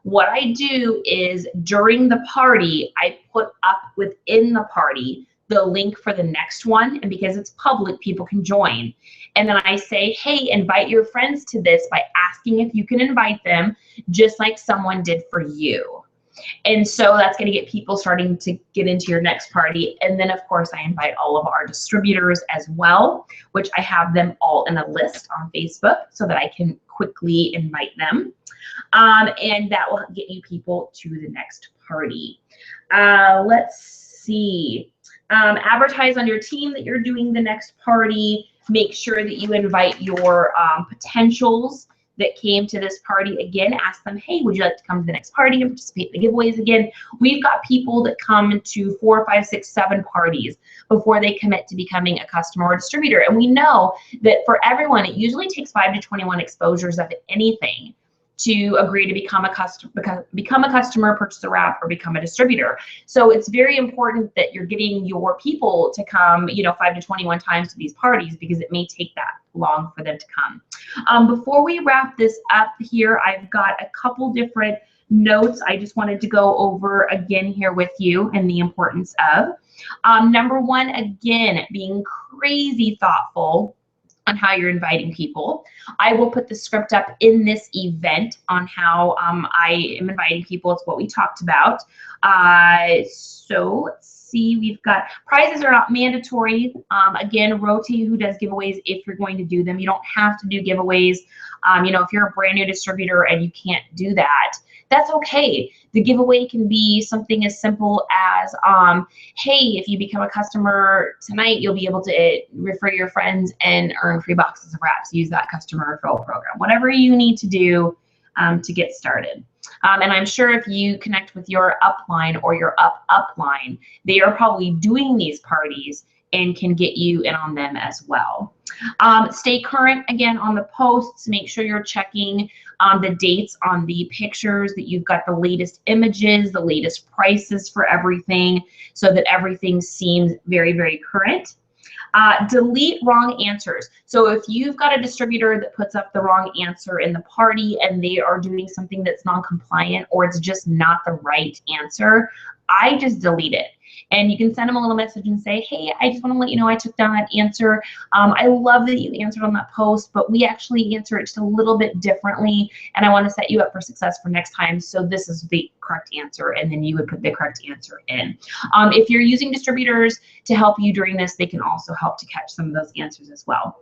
What I do is during the party, I put up within the party the link for the next one, and because it's public, people can join. And then I say, hey, invite your friends to this by asking if you can invite them, just like someone did for you. And so that's going to get people starting to get into your next party. And then, of course, I invite all of our distributors as well, which I have them all in a list on Facebook so that I can quickly invite them. And that will get you people to the next party. Let's see. Advertise on your team that you're doing the next party. Make sure that you invite your potentials that came to this party again. Ask them, hey, would you like to come to the next party and participate in the giveaways again? We've got people that come to 4, 5, 6, 7 parties before they commit to becoming a customer or distributor. And we know that for everyone, it usually takes 5 to 21 exposures of anything to agree to become a customer, purchase a wrap, or become a distributor. So it's very important that you're getting your people to come, 5 to 21 times to these parties, because it may take that long for them to come. Before we wrap this up here, I've got a couple different notes I just wanted to go over again here with you, and the importance of. Number one, again, being crazy thoughtful on how you're inviting people. I will put the script up in this event on how I am inviting people. It's what we talked about. So let's see, we've got prizes are not mandatory. Again, rotate who does giveaways if you're going to do them. You don't have to do giveaways. If you're a brand new distributor and you can't do that, that's okay. The giveaway can be something as simple as, hey, if you become a customer tonight, you'll be able to refer your friends and earn free boxes of wraps. Use that customer referral program. Whatever you need to do to get started. And I'm sure if you connect with your upline or your upline, they are probably doing these parties and can get you in on them as well. Stay current again on the posts. Make sure you're checking the dates on the pictures, that you've got the latest images, the latest prices for everything, so that everything seems very, very current. Delete wrong answers. So if you've got a distributor that puts up the wrong answer in the party and they are doing something that's non-compliant, or it's just not the right answer, I just delete it. And you can send them a little message and say, hey, I just want to let you know I took down that answer. I love that you answered on that post, but we actually answer it just a little bit differently, and I want to set you up for success for next time. So this is the correct answer, and then you would put the correct answer in. If you're using distributors to help you during this, they can also help to catch some of those answers as well.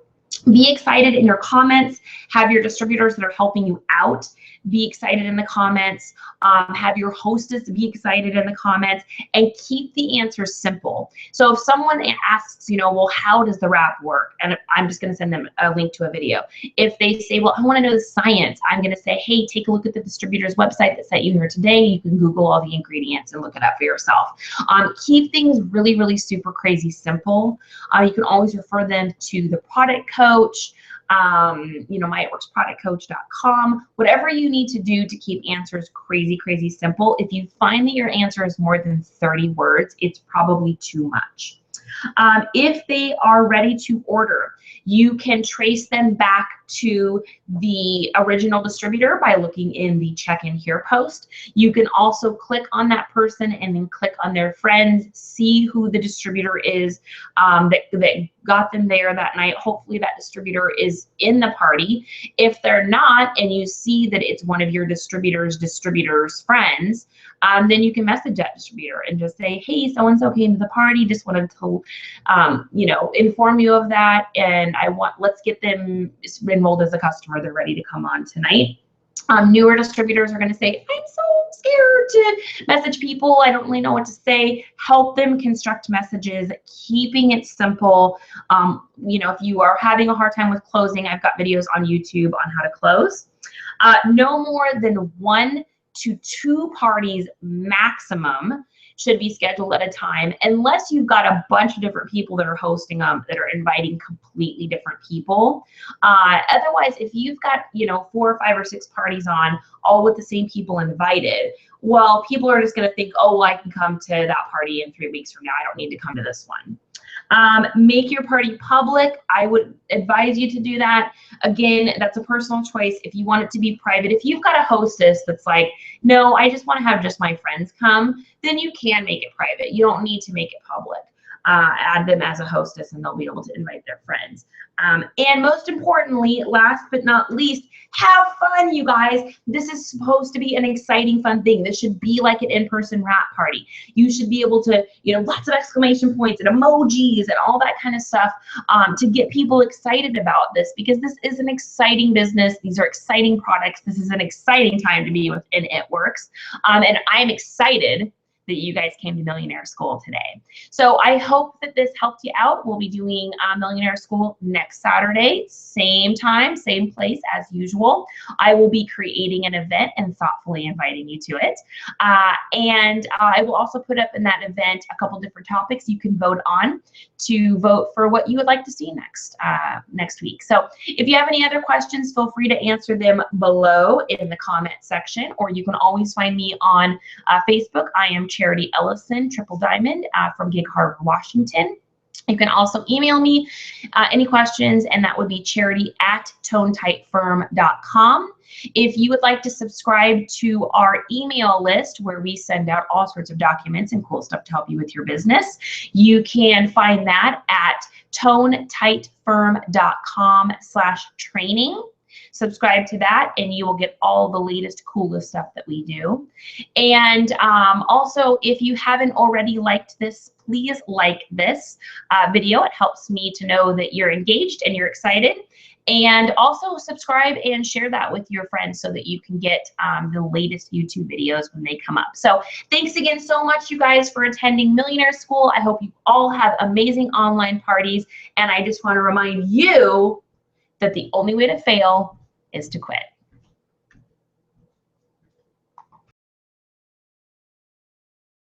Be excited in your comments. Have your distributors that are helping you out be excited in the comments. Have your hostess be excited in the comments, and keep the answers simple. So if someone asks, well, how does the wrap work? And I'm just going to send them a link to a video. If they say, well, I want to know the science, I'm going to say, hey, take a look at the distributor's website that sent you here today. You can Google all the ingredients and look it up for yourself. Keep things really, really super crazy simple. You can always refer them to the product coach, myitworksproductcoach.com, whatever you need to do to keep answers crazy, crazy simple. If you find that your answer is more than 30 words, it's probably too much. If they are ready to order, you can trace them back to the original distributor by looking in the check in here post. You can also click on that person and then click on their friends, see who the distributor is that got them there that night. Hopefully that distributor is in the party. If they're not, and you see that it's one of your distributor's friends, then you can message that distributor and just say, hey, so-and-so came to the party, just wanted to inform you of that, and let's get them enrolled as a customer. They're ready to come on tonight. Newer distributors are going to say, I'm so scared to message people. I don't really know what to say. Help them construct messages, keeping it simple. If you are having a hard time with closing, I've got videos on YouTube on how to close. No more than 1 to 2 parties maximum should be scheduled at a time, unless you've got a bunch of different people that are hosting them, that are inviting completely different people. Otherwise, if you've got, 4 or 5 or 6 parties on, all with the same people invited, well, people are just going to think, oh, well, I can come to that party in 3 weeks from now. I don't need to come to this one. Make your party public. I would advise you to do that. Again, that's a personal choice. If you want it to be private, if you've got a hostess that's like, no, I just want to have just my friends come, then you can make it private. You don't need to make it public. Add them as a hostess and they'll be able to invite their friends. And most importantly, last but not least, have fun, you guys. This is supposed to be an exciting, fun thing. This should be like an in-person wrap party. You should be able to, lots of exclamation points and emojis and all that kind of stuff to get people excited about this, because this is an exciting business. These are exciting products. This is an exciting time to be within It Works. And I'm excited that you guys came to Millionaire School today. So I hope that this helped you out. We'll be doing Millionaire School next Saturday, same time, same place as usual. I will be creating an event and thoughtfully inviting you to it. And I will also put up in that event a couple different topics you can vote on to vote for what you would like to see next week. So if you have any other questions, feel free to answer them below in the comment section, or you can always find me on Facebook. I am Charity Ellison, Triple Diamond from Gig Harbor, Washington. You can also email me any questions, and that would be charity@tonetightfirm.com. If you would like to subscribe to our email list, where we send out all sorts of documents and cool stuff to help you with your business, you can find that at tonetightfirm.com/training. Subscribe to that and you will get all the latest, coolest stuff that we do. And also, if you haven't already liked this, please like this video. It helps me to know that you're engaged and you're excited. And also subscribe and share that with your friends so that you can get the latest YouTube videos when they come up. So thanks again so much, you guys, for attending Millionaire School. I hope you all have amazing online parties. And I just want to remind you that the only way to fail is to quit.